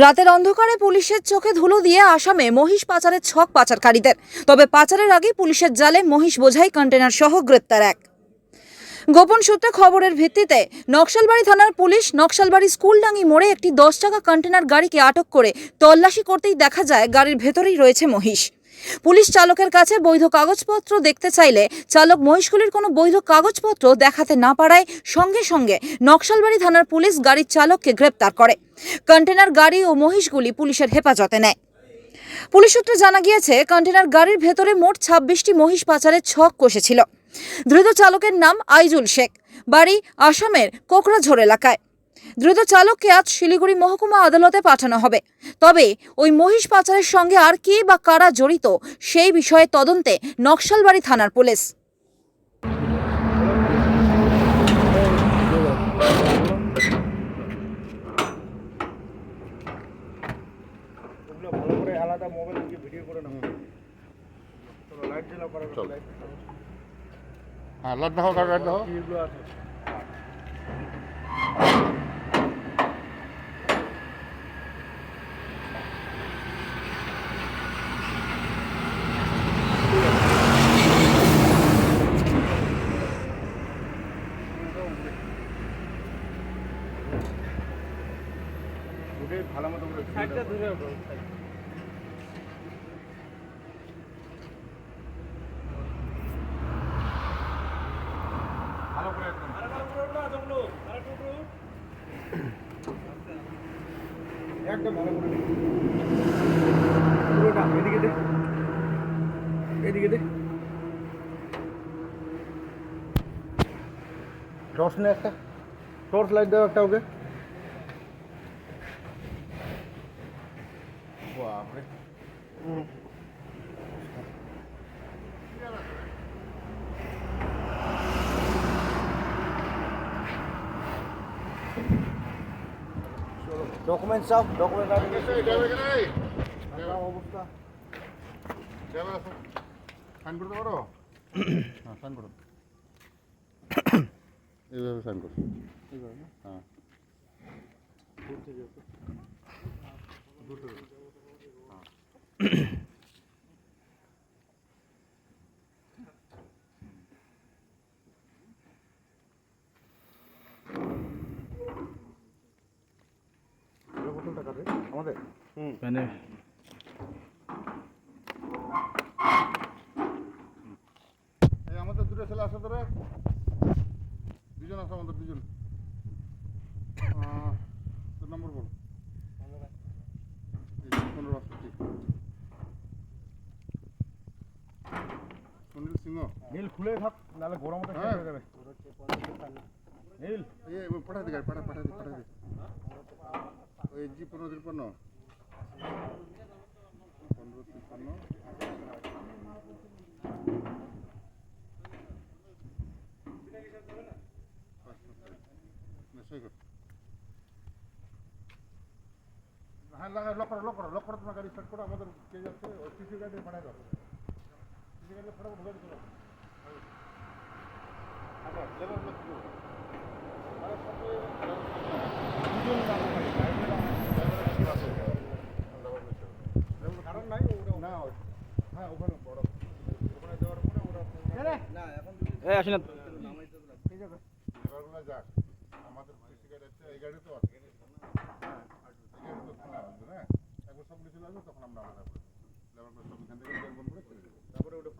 রাতের অন্ধকারে পুলিশের চোখে ধুলো দিয়ে আসামে মহিষ পাচারের ছক পাচারকারীদের। তবে পাচারের আগে পুলিশের জালে মহিষ বোঝাই কন্টেনার সহ গ্রেপ্তার এক। গোপন সূত্রে খবরের ভিত্তিতে নকশালবাড়ি থানার পুলিশ নকশালবাড়ি স্কুলডাঙ্গি মোড়ে একটি 10 চাকা কন্টেনার গাড়িকে আটক করে তল্লাশি করতেই দেখা যায় গাড়ির ভেতরেই রয়েছে মহিষ। পুলিশ চালকের কাছে বৈধ কাগজপত্র দেখতে চাইলে চালক মহিষগুলির কোনো বৈধ কাগজপত্র দেখাতে না পারায় সঙ্গে সঙ্গে নকশালবাড়ি থানার পুলিশ গাড়ির চালককে গ্রেপ্তার করে। কন্টেনার গাড়ি ও মহিষগুলি পুলিশের হেফাজতে নেয়। পুলিশ সূত্রে জানা গিয়েছে, কন্টেনার গাড়ির ভেতরে মোট 26টি মহিষ পাচারের ছক কষেছিল। ধৃত চালকের নাম আইজুল শেখ, বাড়ি আসামের কোকরাঝোর এলাকায়। ধৃত চালককে আজ শিলিগুড়ি মহকুমা আদালতে পাঠানো হবে। তবে ওই মহিষ পাচারের সঙ্গে আর কে বা কারা জড়িত সেই বিষয়ে তদন্তে নকশালবাড়ি থানার পুলিশ। ভালো করে আলাদা মোবাইল থেকে ভিডিও করে নাও। চলো লাইট জ্বালাও করা চলো। হ্যাঁ, লাইট দেখো, লাইট দেখো। এগুলো আছে। ভালো মতো করে সাইডটা ধরে ওঠো। ভালো করে একদম একদম ভালো করে পুরোটা এদিকে দে, এদিকে দে। টর্চ নে, একটা টর্চ লাইট দাও একটা ওকে। বাপরে, ডকুমেন্ট সব ডকুমেন্ট অবস্থা সাইন করতে পারো? হ্যাঁ, সাইন করো, এইভাবে সাইন করো। হ্যাঁ, আমাদের মানে এই আমাদের দুটো ছেলে আসে, ধরে দুজন আছে আমাদের, দুজন। তোর নম্বর বল। 15 সুনীল সিংহ। নীল খুলে থাক, নাহলে গরমটা শেষ হয়ে যাবে। নীল পাঠাতে গাড়ি, পাঠাতে ওই জি 1553 হ্যাঁ, লক করো তোমার গাড়ি স্টার্ট করো। আমাদের কে যাচ্ছে ওই সিসি গাড়ি পাঠাই দাও। সিসি গাড়ি ফটাফট ঢুকে দিতে হবে। আচ্ছা, লেবার লোক কি করবো? কারণ নাই ওটা না, হ্যাঁ ওখানে বড় ওখানে যাওয়ার পরে ওরা না এখন আসেন ঠিক আছে। লেবারগুলো যাক, আমাদের সিসি গাড়ি আছে, এই গাড়ি তো আছে। হ্যাঁ, এই গাড়ি তো আসবে না, একবার সব কিছু লাগবে তখন আমরা আলাদা করে লেবারগুলো সব এখান থেকে বন্ধ করে ছেড়ে দেবো, তারপরে ওটা